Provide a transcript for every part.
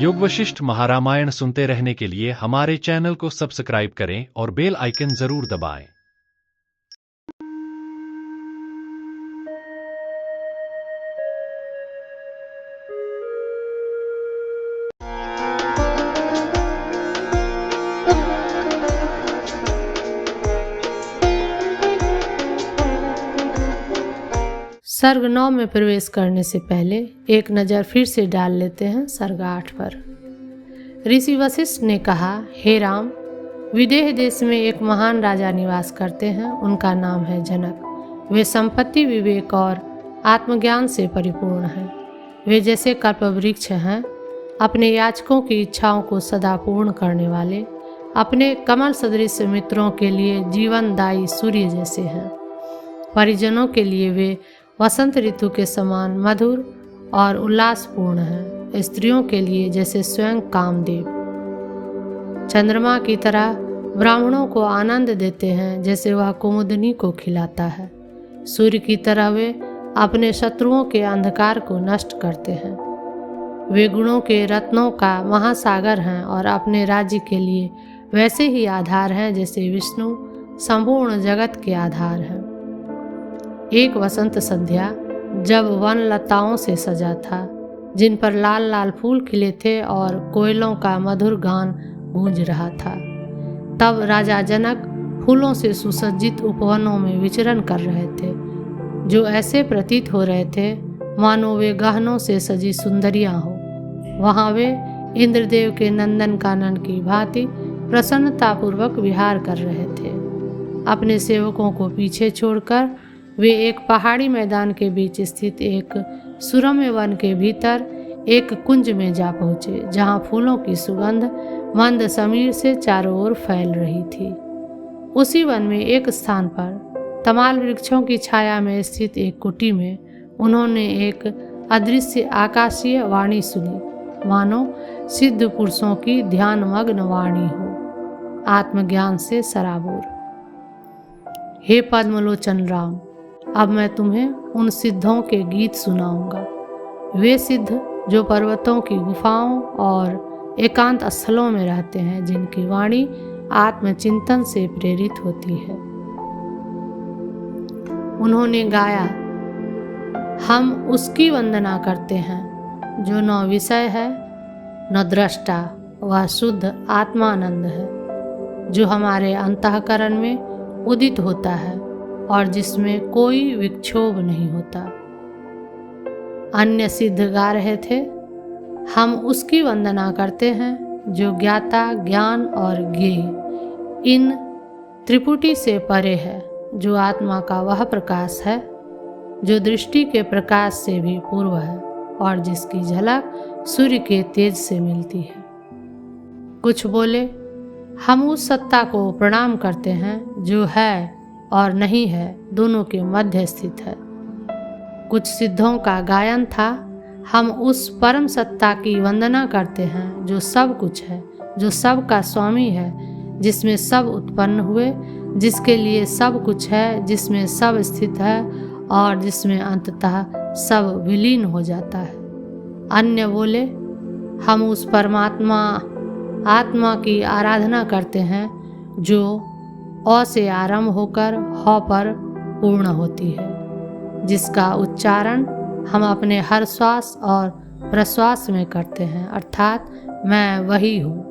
योग वशिष्ठ महारामायण सुनते रहने के लिए हमारे चैनल को सब्सक्राइब करें और बेल आइकन जरूर दबाएं। सर्ग 9 में प्रवेश करने से पहले एक नज़र फिर से डाल लेते हैं सर्ग 8 पर। ऋषि वशिष्ठ ने कहा, हे राम, विदेह देश में एक महान राजा निवास करते हैं। उनका नाम है जनक। वे संपत्ति, विवेक और आत्मज्ञान से परिपूर्ण हैं। वे जैसे कल्पवृक्ष हैं, अपने याचकों की इच्छाओं को सदा पूर्ण करने वाले, अपने कमल सदृश मित्रों के लिए जीवनदायी सूर्य जैसे हैं। परिजनों के लिए वे वसंत ऋतु के समान मधुर और उल्लासपूर्ण है। स्त्रियों के लिए जैसे स्वयं कामदेव। चंद्रमा की तरह ब्राह्मणों को आनंद देते हैं, जैसे वह कुमुदनी को खिलाता है। सूर्य की तरह वे अपने शत्रुओं के अंधकार को नष्ट करते हैं। वे गुणों के रत्नों का महासागर हैं और अपने राज्य के लिए वैसे ही आधार हैं जैसे विष्णु संपूर्ण जगत के आधार हैं। एक वसंत संध्या, जब वन लताओं से सजा था, जिन पर लाल लाल फूल खिले थे और कोयलों का मधुर गान गूंज रहा था, तब राजा जनक फूलों से सुसज्जित उपवनों में विचरण कर रहे थे, जो ऐसे प्रतीत हो रहे थे मानो वे गहनों से सजी सुंदरियां हो। वहाँ वे इंद्रदेव के नंदन कानन की भांति प्रसन्नतापूर्वक विहार कर रहे थे। अपने सेवकों को पीछे छोड़कर वे एक पहाड़ी मैदान के बीच स्थित एक सुरम्य वन के भीतर एक कुंज में जा पहुँचे, जहाँ फूलों की सुगंध मंद समीर से चारों ओर फैल रही थी। उसी वन में एक स्थान पर तमाल वृक्षों की छाया में स्थित एक कुटी में उन्होंने एक अदृश्य आकाशीय वाणी सुनी, मानो सिद्ध पुरुषों की ध्यानमग्न वाणी हो, आत्मज्ञान से सराबोर। हे पद्मलोचन राम, अब मैं तुम्हें उन सिद्धों के गीत सुनाऊंगा। वे सिद्ध जो पर्वतों की गुफाओं और एकांत स्थलों में रहते हैं, जिनकी वाणी आत्मचिंतन से प्रेरित होती है। उन्होंने गाया, हम उसकी वंदना करते हैं जो न विषय है न दृष्टा, वह शुद्ध आत्मानंद है, जो हमारे अंतःकरण में उदित होता है और जिसमें कोई विक्षोभ नहीं होता। अन्य सिद्ध गा रहे थे, हम उसकी वंदना करते हैं जो ज्ञाता, ज्ञान और ज्ञेय इन त्रिपुटी से परे है, जो आत्मा का वह प्रकाश है जो दृष्टि के प्रकाश से भी पूर्व है और जिसकी झलक सूर्य के तेज से मिलती है। कुछ बोले, हम उस सत्ता को प्रणाम करते हैं जो है और नहीं है, दोनों के मध्य स्थित है। कुछ सिद्धों का गायन था, हम उस परम सत्ता की वंदना करते हैं जो सब कुछ है, जो सब का स्वामी है, जिसमें सब उत्पन्न हुए, जिसके लिए सब कुछ है, जिसमें सब स्थित है और जिसमें अंततः सब विलीन हो जाता है। अन्य बोले, हम उस परमात्मा आत्मा की आराधना करते हैं जो अ से आरंभ होकर ह पर पूर्ण होती है, जिसका उच्चारण हम अपने हर श्वास और प्रश्वास में करते हैं, अर्थात मैं वही हूँ।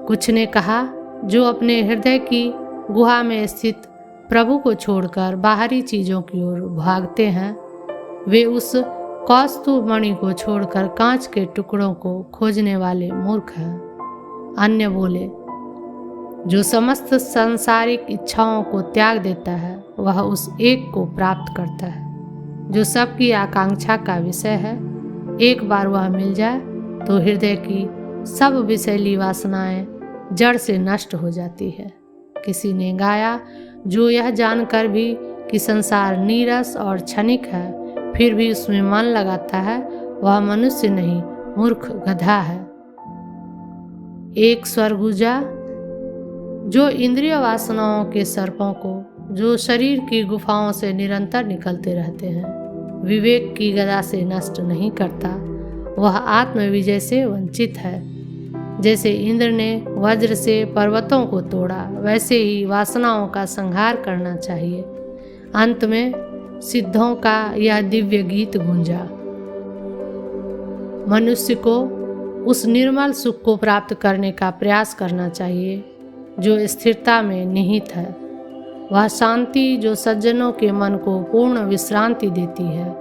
कुछ ने कहा, जो अपने हृदय की गुहा में स्थित प्रभु को छोड़कर बाहरी चीज़ों की ओर भागते हैं, वे उस कौस्तुभ मणि को छोड़कर कांच के टुकड़ों को खोजने वाले मूर्ख हैं। अन्य बोले, जो समस्त सांसारिक इच्छाओं को त्याग देता है, वह उस एक को प्राप्त करता है जो सबकी आकांक्षा का विषय है। एक बार वह मिल जाए तो हृदय की सब विषैली वासनाएं जड़ से नष्ट हो जाती है। किसी ने गाया, जो यह जानकर भी कि संसार नीरस और क्षणिक है, फिर भी उसमें मन लगाता है, वह मनुष्य नहीं, मूर्ख गधा है। एक स्वरगुजा, जो इंद्रिय वासनाओं के सर्पों को, जो शरीर की गुफाओं से निरंतर निकलते रहते हैं, विवेक की गदा से नष्ट नहीं करता वह आत्मविजय से वंचित है। जैसे इंद्र ने वज्र से पर्वतों को तोड़ा, वैसे ही वासनाओं का संहार करना चाहिए। अंत में सिद्धों का यह दिव्य गीत गूंजा। मनुष्य को उस निर्मल सुख को प्राप्त करने का प्रयास करना चाहिए जो स्थिरता में निहित है। वह शांति जो सज्जनों के मन को पूर्ण विश्रांति देती है,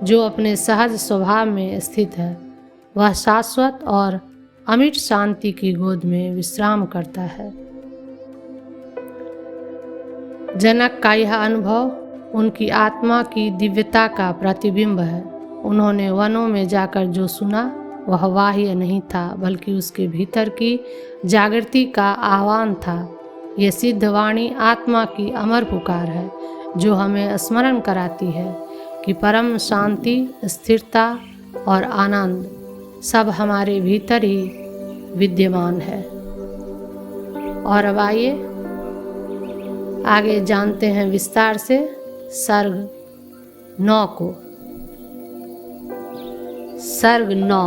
जो अपने सहज स्वभाव में स्थित है, वह शाश्वत और अमिट शांति की गोद में विश्राम करता है। जनक का यह अनुभव उनकी आत्मा की दिव्यता का प्रतिबिंब है। उन्होंने वनों में जाकर जो सुना वह बाह्य नहीं था, बल्कि उसके भीतर की जागृति का आह्वान था। यह सिद्ध वाणी आत्मा की अमर पुकार है, जो हमें स्मरण कराती है कि परम शांति, स्थिरता और आनंद सब हमारे भीतर ही विद्यमान है। और अब आइए आगे जानते हैं विस्तार से सर्ग 9 को। सर्ग 9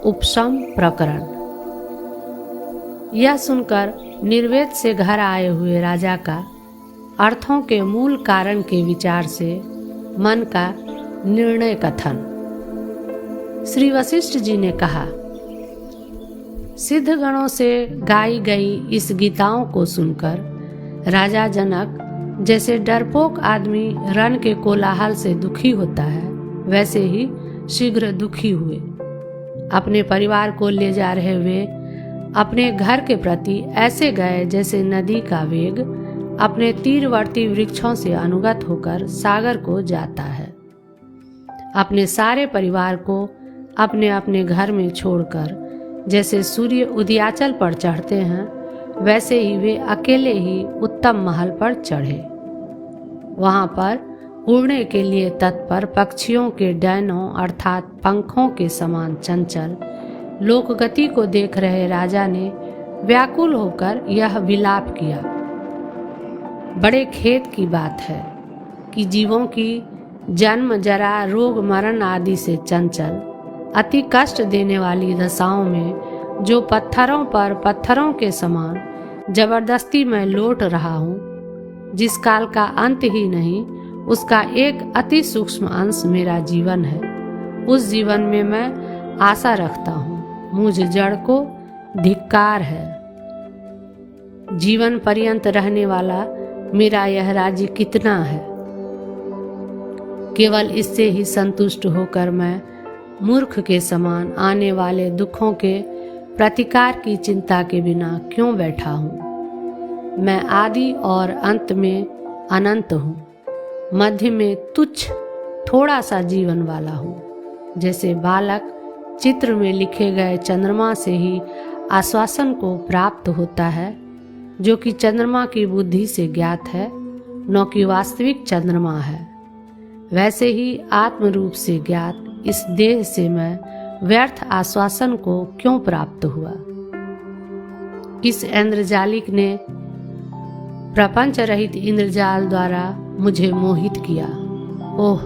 उपशम प्रकरण। यह सुनकर निर्वेद से घर आए हुए राजा का अर्थों के मूल कारण के विचार से मन का निर्णय कथन। श्री वशिष्ठ जी ने कहा, सिद्ध गणों से गाई गई इस गीताओं को सुनकर राजा जनक जैसे डरपोक आदमी रण के कोलाहल से दुखी होता है, वैसे ही शीघ्र दुखी हुए। अपने परिवार को ले जा रहे वे अपने घर के प्रति ऐसे गए जैसे नदी का वेग अपने तीरवर्ती वृक्षों से अनुगत होकर सागर को जाता है। अपने सारे परिवार को अपने अपने घर में छोड़कर जैसे सूर्य उदयाचल पर चढ़ते हैं, वैसे ही वे अकेले ही उत्तम महल पर चढ़े। वहां पर उड़ने के लिए तत्पर पक्षियों के डैनों अर्थात पंखों के समान चंचल लोकगति को देख रहे राजा ने व्याकुल होकर यह विलाप किया। बड़े खेद की बात है कि जीवों की जन्म, जरा, रोग, मरण आदि से चंचल अति कष्ट देने वाली दशाओं में जो पत्थरों पर पत्थरों के समान जबरदस्ती मैं लौट रहा हूँ, जिस काल का अंत ही नहीं उसका एक अति सूक्ष्म अंश मेरा जीवन है, उस जीवन में मैं आशा रखता हूँ। मुझ जड़ को धिक्कार है। जीवन पर्यंत रहने वाला मेरा यह राज्य कितना है। केवल इससे ही संतुष्ट होकर मैं मूर्ख के समान आने वाले दुखों के प्रतिकार की चिंता के बिना क्यों बैठा हूँ। मैं आदि और अंत में अनंत हूँ, मध्य में तुच्छ थोड़ा सा जीवन वाला हूँ। जैसे बालक चित्र में लिखे गए चंद्रमा से ही आश्वासन को प्राप्त होता है, जो कि चंद्रमा की बुद्धि से ज्ञात है, न कि वास्तविक चंद्रमा है, वैसे ही आत्म रूप से ज्ञात इस देह से मैं व्यर्थ आश्वासन को क्यों प्राप्त हुआ। किस इंद्रजालिक ने प्रपंच रहित इंद्रजाल द्वारा मुझे मोहित किया। ओह,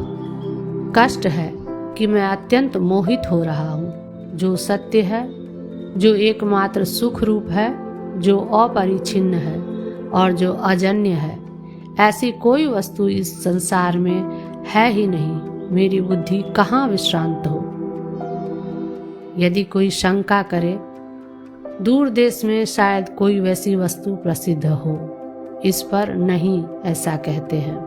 कष्ट है कि मैं अत्यंत मोहित हो रहा हूँ। जो सत्य है, जो एकमात्र सुख रूप है, जो अपरिच्छिन्न है और जो अजन्य है, ऐसी कोई वस्तु इस संसार में है ही नहीं। मेरी बुद्धि कहाँ विश्रांत हो। यदि कोई शंका करे, दूर देश में शायद कोई वैसी वस्तु प्रसिद्ध हो, इस पर नहीं ऐसा कहते हैं।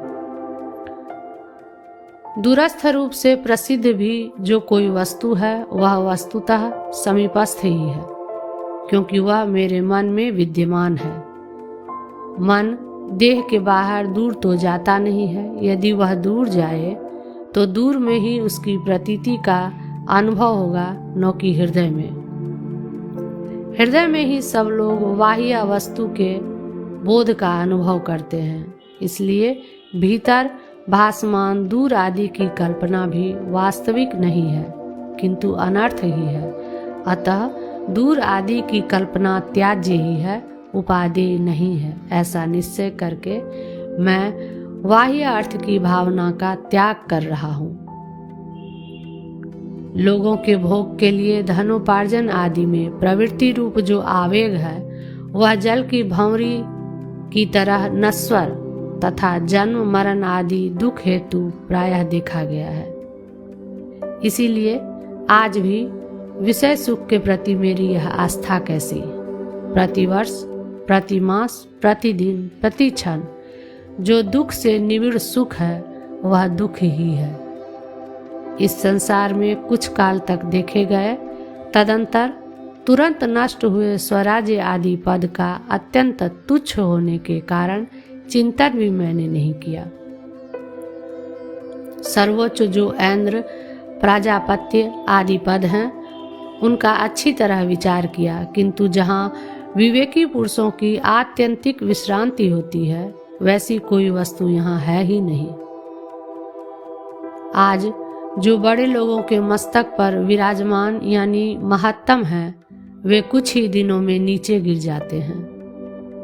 दूरस्थ रूप से प्रसिद्ध भी जो कोई वस्तु है, वह वस्तुतः समीपस्थ ही है, क्योंकि वह मेरे मन में विद्यमान है। मन देह के बाहर दूर तो जाता नहीं है। यदि वह दूर जाए तो दूर में ही उसकी प्रतीति का अनुभव होगा, न कि हृदय में। हृदय में ही सब लोग बाह्य वस्तु के बोध का अनुभव करते हैं। इसलिए भीतर भासमान दूर आदि की कल्पना भी वास्तविक नहीं है, किंतु अनर्थ ही है। अतः दूर आदि की कल्पना त्याज्य ही है, उपादेय नहीं है। ऐसा निश्चय करके मैं बाह्य अर्थ की भावना का त्याग कर रहा हूँ। लोगों के भोग के लिए धनोपार्जन आदि में प्रवृत्ति रूप जो आवेग है वह जल की भंवरी की तरह नश्वर तथा जन्म मरण आदि दुख हेतु प्रायः देखा गया है। इसीलिए आज भी विषय सुख के प्रति मेरी यह आस्था कैसी? प्रतिवर्ष, प्रति मास, प्रतिदिन, प्रति क्षण जो दुख से निविड़ सुख है वह दुख ही है। इस संसार में कुछ काल तक देखे गए तदंतर तुरंत नष्ट हुए स्वराज्य आदि पद का अत्यंत तुच्छ होने के कारण चिंतन भी मैंने नहीं किया। सर्वोच्च जो ऐन्द्र, प्राजापत्य आदि पद हैं उनका अच्छी तरह विचार किया, किंतु जहाँ विवेकी पुरुषों की आत्यंतिक विश्रांति होती है वैसी कोई वस्तु यहाँ है ही नहीं। आज जो बड़े लोगों के मस्तक पर विराजमान यानी महत्तम है वे कुछ ही दिनों में नीचे गिर जाते हैं।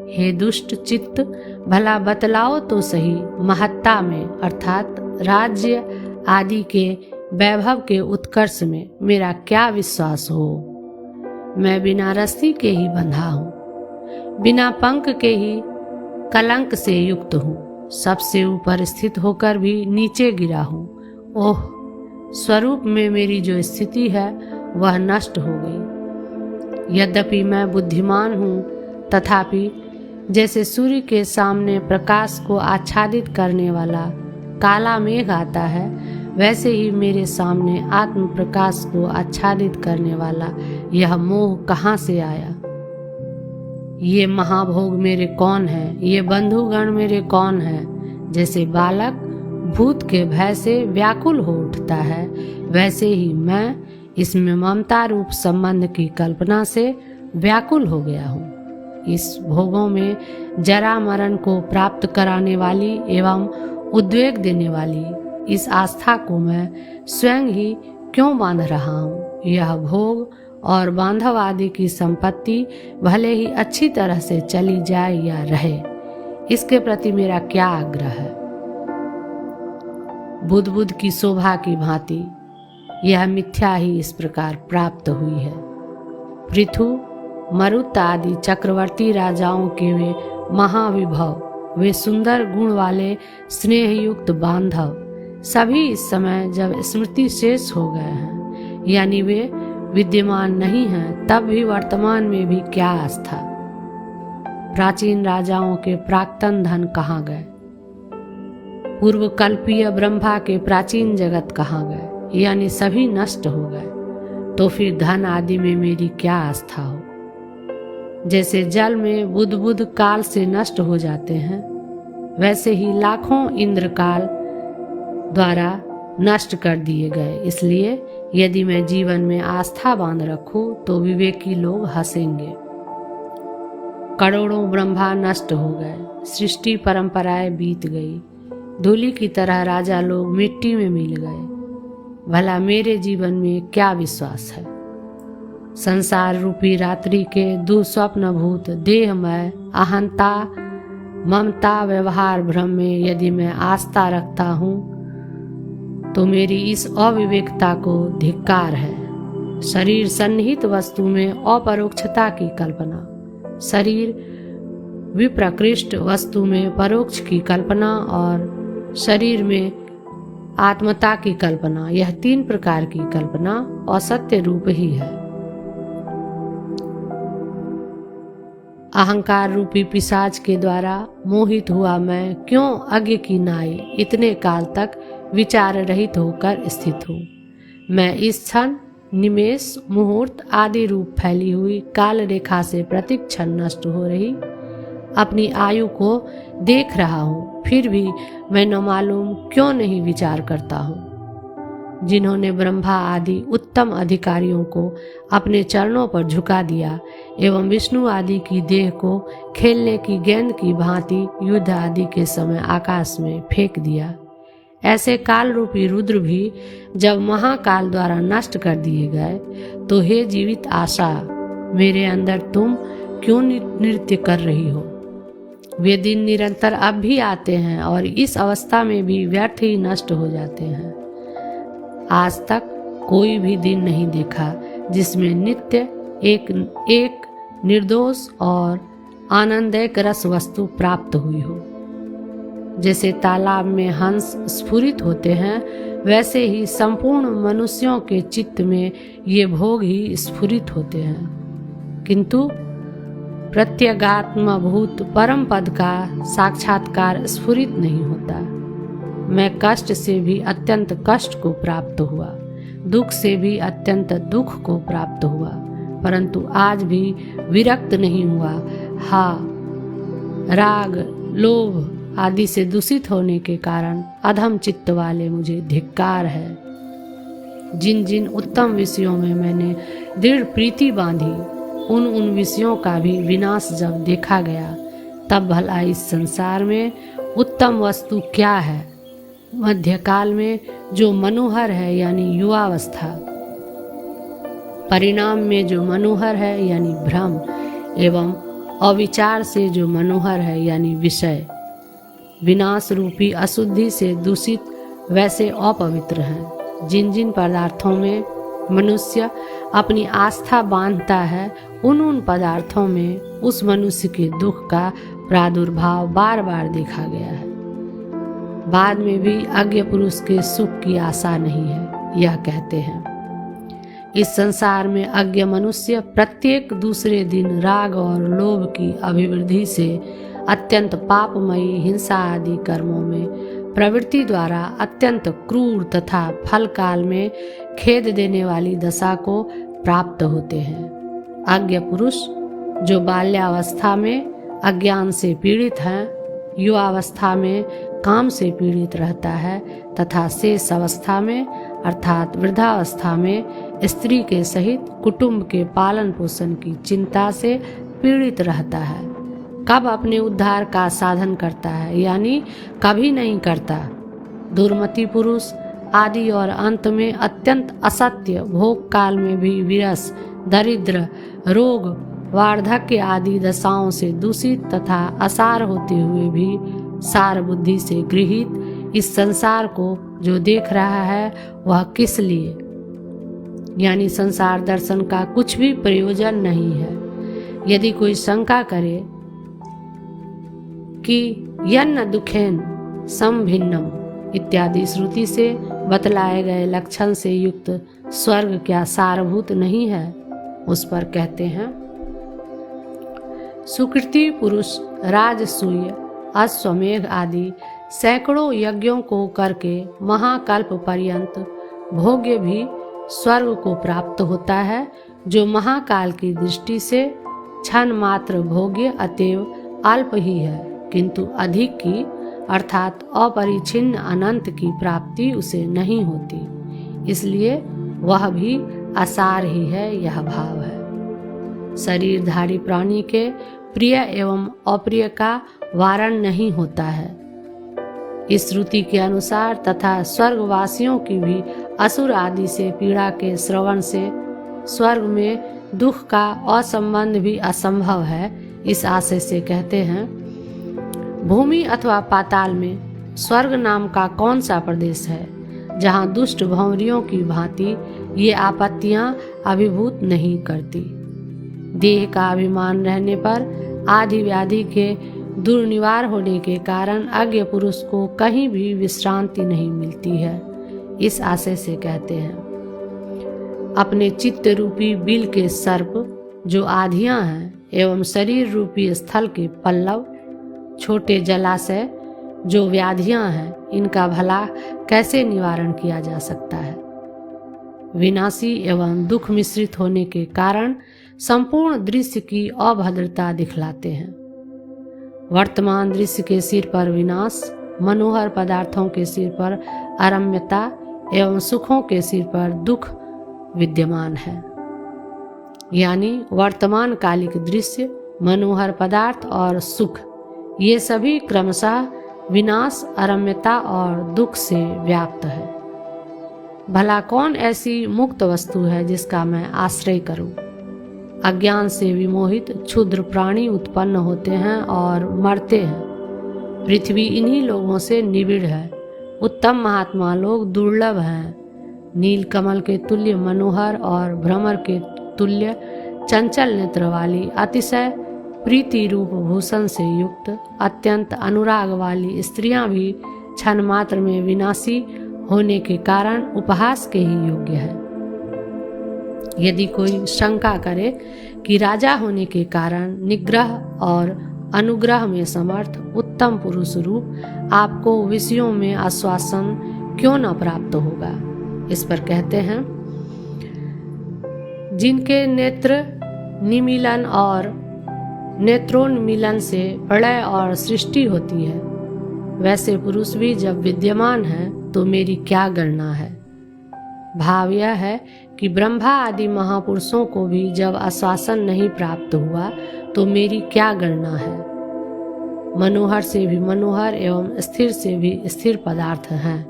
हे दुष्ट चित्त, भला बतलाओ तो सही, महत्ता में अर्थात राज्य आदि के वैभव के उत्कर्ष में मेरा क्या विश्वास हो? मैं बिना रस्सी के ही बंधा हूँ, बिना पंख के ही कलंक से युक्त हूँ, सबसे ऊपर स्थित होकर भी नीचे गिरा हूँ। ओह, स्वरूप में मेरी जो स्थिति है वह नष्ट हो गई। यद्यपि मैं बुद्धिमान हूँ तथापि जैसे सूर्य के सामने प्रकाश को आच्छादित करने वाला काला मेघ आता है वैसे ही मेरे सामने आत्म प्रकाश को आच्छादित करने वाला यह मोह कहाँ से आया? ये महाभोग मेरे कौन है? ये बंधुगण मेरे कौन है? जैसे बालक भूत के भय से व्याकुल हो उठता है वैसे ही मैं इसमें ममता रूप संबंध की कल्पना से व्याकुल हो गया हूँ। इस भोगों में जरा मरण को प्राप्त कराने वाली एवं उद्वेग देने वाली इस आस्था को मैं स्वयं ही क्यों बांध रहा हूँ? यह भोग और बांधव आदि की संपत्ति भले ही अच्छी तरह से चली जाए या रहे, इसके प्रति मेरा क्या आग्रह है? बुद्ध की शोभा की भांति यह मिथ्या ही इस प्रकार प्राप्त हुई है। पृथु, मरुत आदि चक्रवर्ती राजाओं के वे महाविभव, वे सुंदर गुण वाले स्नेहयुक्त बांधव सभी इस समय जब स्मृति शेष हो गए हैं यानी वे विद्यमान नहीं हैं, तब भी वर्तमान में भी क्या आस्था? प्राचीन राजाओं के प्राक्तन धन कहाँ गए? पूर्व कल्पीय ब्रह्मा के प्राचीन जगत कहाँ गए? यानी सभी नष्ट हो गए। तो फिर धन आदि में मेरी क्या आस्था हो? जैसे जल में बुद्ध काल से नष्ट हो जाते हैं वैसे ही लाखों इंद्र काल द्वारा नष्ट कर दिए गए। इसलिए यदि मैं जीवन में आस्था बांध रखूं तो विवेकी लोग हंसेंगे। करोड़ों ब्रह्मा नष्ट हो गए, सृष्टि परंपराएं बीत गई, धूलि की तरह राजा लोग मिट्टी में मिल गए। भला मेरे जीवन में क्या विश्वास है? संसार रूपी रात्रि के दुस्वप्न भूत देहमय अहंता ममता व्यवहार भ्रम में यदि मैं आस्था रखता हूँ तो मेरी इस अविवेकता को धिक्कार है। शरीर सन्निहित वस्तु में अपरोक्षता की कल्पना, शरीर विप्रकृष्ट वस्तु में परोक्ष की कल्पना और शरीर में आत्मता की कल्पना, यह तीन प्रकार की कल्पना असत्य रूप ही है। अहंकार रूपी पिशाच के द्वारा मोहित हुआ मैं क्यों अज्ञ की नाई इतने काल तक विचार रहित होकर स्थित हूँ? मैं इस क्षण निमेष मुहूर्त आदि रूप फैली हुई काल रेखा से प्रतिक क्षण नष्ट हो रही अपनी आयु को देख रहा हूँ, फिर भी मैं न मालूम क्यों नहीं विचार करता हूँ। जिन्होंने ब्रह्मा आदि उत्तम अधिकारियों को अपने चरणों पर झुका दिया एवं विष्णु आदि की देह को खेलने की गेंद की भांति युद्ध आदि के समय आकाश में फेंक दिया, ऐसे काल रूपी रुद्र भी जब महाकाल द्वारा नष्ट कर दिए गए तो हे जीवित आशा, मेरे अंदर तुम क्यों नृत्य कर रही हो? वे दिन निरंतर अब भी आते हैं और इस अवस्था में भी व्यर्थ ही नष्ट हो जाते हैं। आज तक कोई भी दिन नहीं देखा जिसमें नित्य एक निर्दोष और आनंददायक रस वस्तु प्राप्त हुई हो। जैसे तालाब में हंस स्फुरित होते हैं, वैसे ही संपूर्ण मनुष्यों के चित्त में ये भोग ही स्फुरित होते हैं, किंतु प्रत्यगात्मभूत परम पद का साक्षात्कार स्फुरित नहीं होता। मैं कष्ट से भी अत्यंत कष्ट को प्राप्त हुआ, दुख से भी अत्यंत दुख को प्राप्त हुआ, परंतु आज भी विरक्त नहीं हुआ। हाँ, राग, लोभ आदि से दूषित होने के कारण अधम चित्त वाले मुझे धिक्कार है। जिन जिन उत्तम विषयों में मैंने दृढ़ प्रीति बांधी, उन विषयों का भी विनाश जब देखा गया, तब भला इस संसार में उत्तम वस्तु क्या है? मध्यकाल में जो मनोहर है यानी युवावस्था, परिणाम में जो मनोहर है यानी भ्रम, एवं अविचार से जो मनोहर है यानी विषय, विनाश रूपी अशुद्धि से दूषित वैसे अपवित्र हैं। जिन जिन पदार्थों में मनुष्य अपनी आस्था बांधता है, उन पदार्थों में उस मनुष्य के दुख का प्रादुर्भाव बार बार देखा गया है। बाद में भी अज्ञ पुरुष के सुख की आशा नहीं है, यह कहते हैं। इस संसार में अज्ञ मनुष्य प्रत्येक दूसरे दिन राग और लोभ की अभिवृद्धि से अत्यंत पापमयी हिंसा आदि कर्मों में प्रवृत्ति द्वारा अत्यंत क्रूर तथा फल काल में खेद देने वाली दशा को प्राप्त होते हैं। अज्ञ पुरुष जो बाल्यावस्था में अज्ञान से पीड़ित हैं, युवावस्था में काम से पीड़ित रहता है तथा शेष अवस्था में अर्थात वृद्धावस्था में स्त्री के सहित कुटुंब के पालन पोषण की चिंता से पीड़ित रहता है। कब अपने उद्धार का साधन करता है यानी कभी नहीं करता। दुर्मति पुरुष आदि और अंत में अत्यंत असत्य भोग काल में भी विरस, दरिद्र, रोग, वार्धक्य आदि दशाओं से दूषित तथा असार होते हुए भी सार बुद्धि से गृहीत इस संसार को जो देख रहा है, वह किस लिए यानी संसार दर्शन का कुछ भी प्रयोजन नहीं है। यदि कोई शंका करे कि यन्न दुखेन समभिन्नम इत्यादि श्रुति से बतलाए गए लक्षण से युक्त स्वर्ग क्या सारभूत नहीं है, उस पर कहते हैं, सुकृति पुरुष राजसूय, अश्वमेघ आदि सैकड़ों यज्ञों को करके महाकल्प पर्यंत भोग्य भी स्वर्ग को प्राप्त होता है, जो महाकाल की दृष्टि से क्षण मात्र भोग्य अतएव अल्प ही है, किंतु अधिक की अर्थात अपरिछिन्न अनंत की प्राप्ति उसे नहीं होती, इसलिए वह भी असार ही है, यह भाव है। शरीरधारी प्राणी के प्रिय एवं अप्रिय का वारण नहीं होता है। इस श्रुति के अनुसार तथा स्वर्गवासियों की भी असुर आदि से पीड़ा के श्रवण से स्वर्ग में दुख का असंबंध भी असंभव है। इस आशय से कहते हैं, भूमि अथवा पाताल में स्वर्ग नाम का कौन सा प्रदेश है जहाँ दुष्ट भंवरियों की भांति ये आपत्तियां अभिभूत नहीं करती। देह का अभिमान रहने पर आदि व्याधि के दुर्निवार होने के कारण अज्ञ पुरुष को कहीं भी विश्रांति नहीं मिलती है। इस आशय से कहते हैं, अपने चित्त रूपी बिल के सर्प जो आधियां हैं एवं शरीर रूपी स्थल के पल्लव, छोटे जलाशय जो व्याधियां हैं, इनका भला कैसे निवारण किया जा सकता है। विनाशी एवं दुख मिश्रित होने के कारण संपूर्ण दृश्य की अभद्रता दिखलाते हैं। वर्तमान दृश्य के सिर पर विनाश, मनोहर पदार्थों के सिर पर अरम्यता एवं सुखों के सिर पर दुख विद्यमान है। यानी वर्तमान कालिक दृश्य, मनोहर पदार्थ और सुख, ये सभी क्रमशः विनाश, अरम्यता और दुख से व्याप्त है। भला कौन ऐसी मुक्त वस्तु है जिसका मैं आश्रय करूं? अज्ञान से विमोहित क्षुद्र प्राणी उत्पन्न होते हैं और मरते हैं। पृथ्वी इन्हीं लोगों से निबिड़ है। उत्तम महात्मा लोग दुर्लभ हैं। नील कमल के तुल्य मनोहर और भ्रमर के तुल्य चंचल नेत्र वाली, अतिशय प्रीति रूप भूषण से युक्त, अत्यंत अनुराग वाली स्त्रियां भी क्षण मात्र में विनाशी होने के कारण उपहास के ही योग्य है। यदि कोई शंका करे कि राजा होने के कारण निग्रह और अनुग्रह में समर्थ उत्तम पुरुष रूप आपको विषयों में आश्वासन क्यों न प्राप्त होगा, इस पर कहते हैं, जिनके नेत्र निमीलन और नेत्रोन्मीलन से प्रलय और सृष्टि होती है, वैसे पुरुष भी जब विद्यमान है तो मेरी क्या गणना है। भाव यह है कि ब्रह्मा आदि महापुरुषों को भी जब आश्वासन नहीं प्राप्त हुआ तो मेरी क्या गणना है। मनोहर से भी मनोहर एवं स्थिर से भी स्थिर पदार्थ हैं,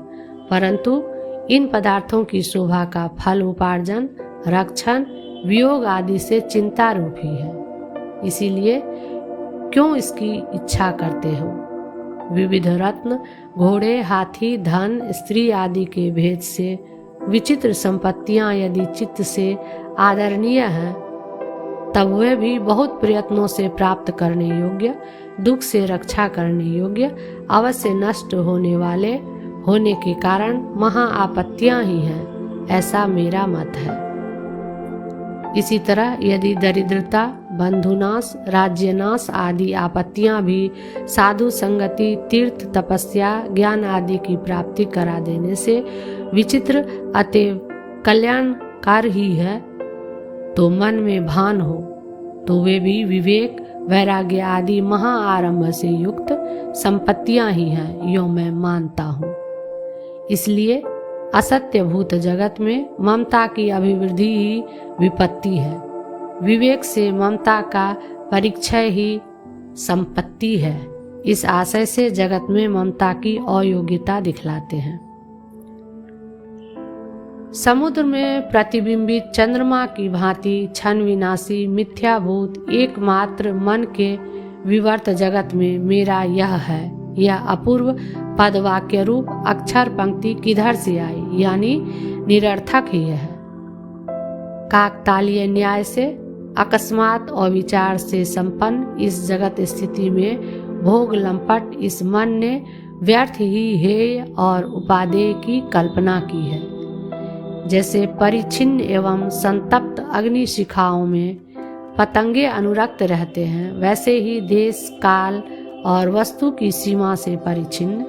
परंतु इन पदार्थों की शोभा का फल उपार्जन, रक्षण, वियोग आदि से चिंता रूप ही है। इसीलिए क्यों इसकी इच्छा करते हो। विविध रत्न, घोड़े, हाथी, धन, स्त्री आदि के भेद से विचित्र संपत्तियां यदि चित्त से आदरणीय हैं, तब वे भी बहुत प्रयत्नों से प्राप्त करने योग्य, दुख से रक्षा करने योग्य, अवश्य नष्ट होने वाले होने के कारण महा आपत्तियां ही हैं, ऐसा मेरा मत है। इसी तरह यदि दरिद्रता, बंधुनाश, राज्यनाश आदि आपत्तियां भी साधु संगति, तीर्थ, तपस्या, ज्ञान आदि की प्राप्ति करा देने से विचित्र अतएव कल्याणकार ही है, तो मन में भान हो तो वे भी विवेक, वैराग्य आदि महा आरंभ से युक्त संपत्तियां ही हैं, यो मैं मानता हूँ। इसलिए असत्य भूत जगत में ममता की अभिवृद्धि ही विपत्ति है। विवेक से ममता का परिक्षय ही संपत्ति है। इस आशय से जगत में ममता की अयोग्यता दिखलाते हैं। समुद्र में प्रतिबिंबित चंद्रमा की भांति क्षण विनाशी मिथ्याभूत एकमात्र मन के विवर्त जगत में मेरा यह है, यह अपूर्व पद वाक्य रूप अक्षर पंक्ति किधर से आई, यानी निरर्थक ही है। काकतालीय न्याय से अकस्मात और विचार से संपन्न इस जगत स्थिति में भोग लंपट इस मन ने व्यर्थ ही हेय और उपादेय की कल्पना की है। जैसे परिच्छिन्न एवं संतप्त अग्नि शिखाओं में पतंगे अनुरक्त रहते हैं, वैसे ही देश, काल और वस्तु की सीमा से परिच्छिन्न,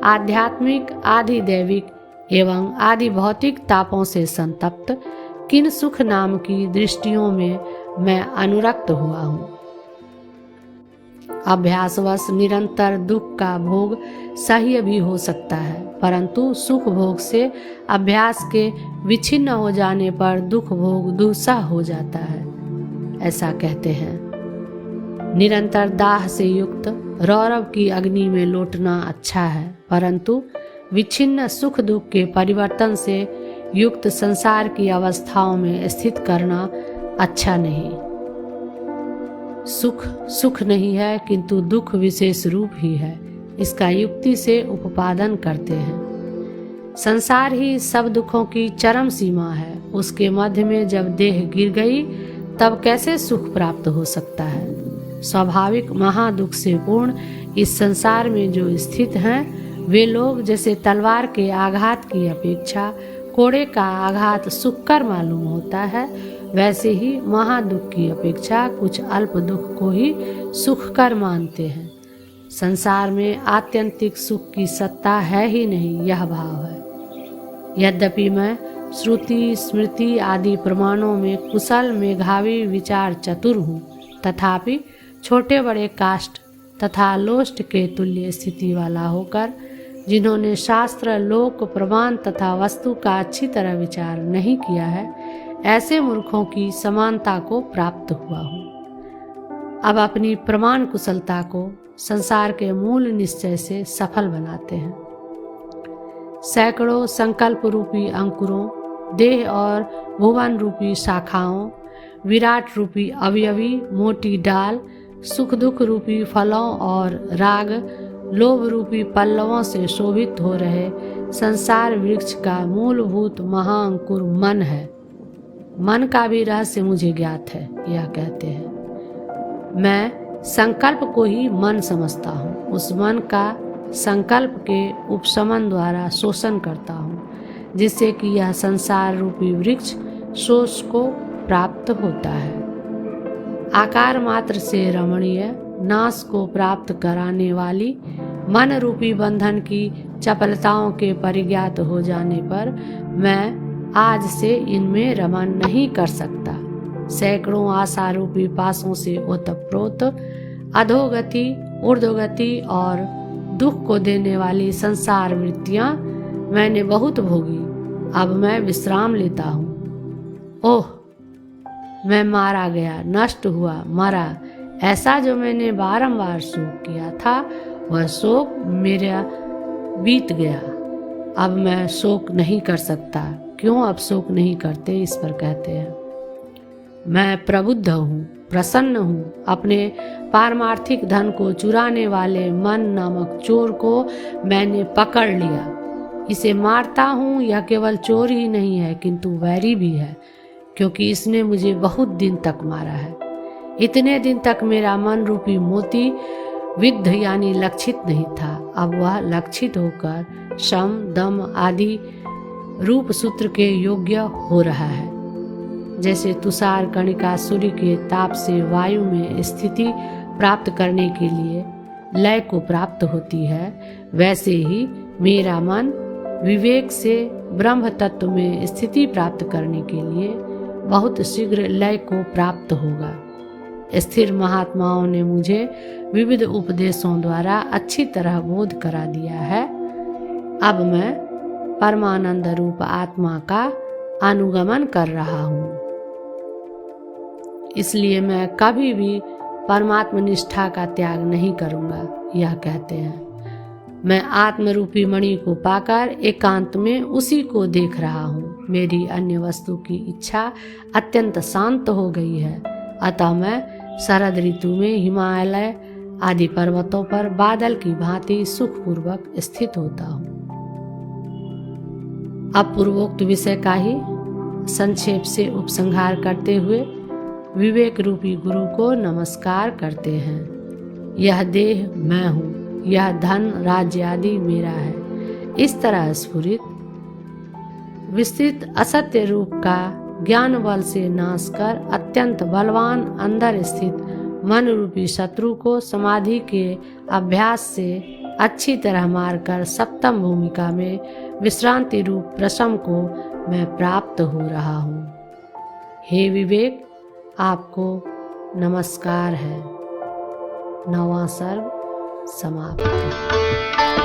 आध्यात्मिक, आदि दैविक एवं आदि भौतिक तापों से संतप्त किन सुख नाम की दृष्टियों में मैं अनुरक्त हुआ हूँ। अभ्यासवश निरंतर दुख का भोग सह्य भी हो सकता है, परंतु सुख भोग से अभ्यास के विच्छिन्न हो जाने पर दुख भोग दुस्सह हो जाता है, ऐसा कहते हैं। निरंतर दाह से युक्त रौरव की अग्नि में लौटना अच्छा है, परंतु विच्छिन्न सुख दुख के परिवर्तन से युक्त संसार की अवस्थाओं में स्थित करना अच्छा नहीं। सुख सुख नहीं है, किंतु दुख विशेष रूप ही है, इसका युक्ति से उपादन करते हैं। संसार ही सब दुखों की चरम सीमा है, उसके मध्य में जब देह गिर गई तब कैसे सुख प्राप्त हो सकता है। स्वाभाविक महादुख से पूर्ण इस संसार में जो स्थित हैं, वे लोग जैसे तलवार के आघात की अपेक्षा कोड़े का आघात सुखकर मालूम होता है, वैसे ही महादुख की अपेक्षा कुछ अल्प दुख को ही सुखकर मानते हैं। संसार में आत्यंतिक सुख की सत्ता है ही नहीं, यह भाव है। यद्यपि मैं श्रुति, स्मृति आदि प्रमाणों में कुशल, मेधावी, विचार चतुर हूँ, तथापि छोटे बड़े काष्ठ तथा लोष्ट के तुल्य स्थिति वाला होकर जिन्होंने शास्त्र, लोक, प्रमाण तथा वस्तु का अच्छी तरह विचार नहीं किया है, ऐसे मूर्खों की समानता को प्राप्त हुआ हूँ। अब अपनी प्रमाण कुशलता को संसार के मूल निश्चय से सफल बनाते हैं। सैकड़ों संकल्प रूपी अंकुरों, देह और भुवन रूपी शाखाओं, विराट रूपी अवयवी मोटी डाल, सुख दुख रूपी फलों और राग लोभ रूपी पल्लवों से शोभित हो रहे संसार वृक्ष का मूलभूत महाअंकुर मन है। मन का भी रहस्य मुझे ज्ञात है। यह कहते हैं, मैं संकल्प को ही मन समझता हूँ। उस मन का संकल्प के उपशमन द्वारा शोषण करता हूँ, जिससे कि यह संसार रूपी वृक्ष शोष को प्राप्त होता है। आकार मात्र से रमणीय, नाश को प्राप्त कराने वाली मन रूपी बंधन की चपलताओं के परिज्ञात हो जाने पर मैं आज से इनमें रमण नहीं कर सकता। सैकड़ों आशा रूपी पासों से ओतप्रोत अधोगति, ऊर्ध्वगति और दुख को देने वाली संसार वृत्तियां मैंने बहुत भोगी। अब मैं विश्राम लेता हूँ। ओह, मैं मारा गया, नष्ट हुआ, मरा, ऐसा जो मैंने बारंबार शोक किया था, वह शोक मेरा बीत गया। अब मैं शोक नहीं कर सकता। क्यों अब शोक नहीं करते, इस पर कहते हैं, मैं प्रबुद्ध हूँ, प्रसन्न हूँ। अपने पारमार्थिक धन को चुराने वाले मन नामक चोर को मैंने पकड़ लिया। इसे मारता हूँ। यह केवल चोर ही नहीं है, किंतु वैरी भी है, क्योंकि इसने मुझे बहुत दिन तक मारा है। इतने दिन तक मेरा मन रूपी मोती विद्ध यानी लक्षित नहीं था। अब वह लक्षित होकर शम, दम आदि रूप सूत्र के योग्य हो रहा है। जैसे तुषार कणिका सूर्य के ताप से वायु में स्थिति प्राप्त करने के लिए लय को प्राप्त होती है, वैसे ही मेरा मन विवेक से ब्रह्म तत्व में स्थिति प्राप्त करने के लिए बहुत शीघ्र लय को प्राप्त होगा। स्थिर महात्माओं ने मुझे विविध उपदेशों द्वारा अच्छी तरह बोध करा दिया है। अब मैं परमानंद रूप आत्मा का अनुगमन कर रहा हूँ। इसलिए मैं कभी भी परमात्म निष्ठा का त्याग नहीं करूँगा। यह कहते हैं, मैं आत्मरूपी मणि को पाकर एकांत में उसी को देख रहा हूँ। मेरी अन्य वस्तु की इच्छा अत्यंत शांत हो गई है। अतः मैं शरद ऋतु में हिमालय आदि पर्वतों पर बादल की भांति सुखपूर्वक स्थित होता हूँ। अब पूर्वोक्त विषय का ही संक्षेप से उपसंहार करते हुए विवेक रूपी गुरु को नमस्कार करते हैं। यह देह मैं हूँ, यह धन राज्य आदि मेरा है। इस तरह स्फुरित विस्तृत असत्य रूप का ज्ञान बल से नाश कर अत्यंत बलवान अंदर स्थित मन रूपी शत्रु को समाधि के अभ्यास से अच्छी तरह मारकर सप्तम भूमिका में विश्रांति रूप प्रशम को मैं प्राप्त हो रहा हूँ। हे विवेक, आपको नमस्कार है। 9वां सर्ग समाप्त।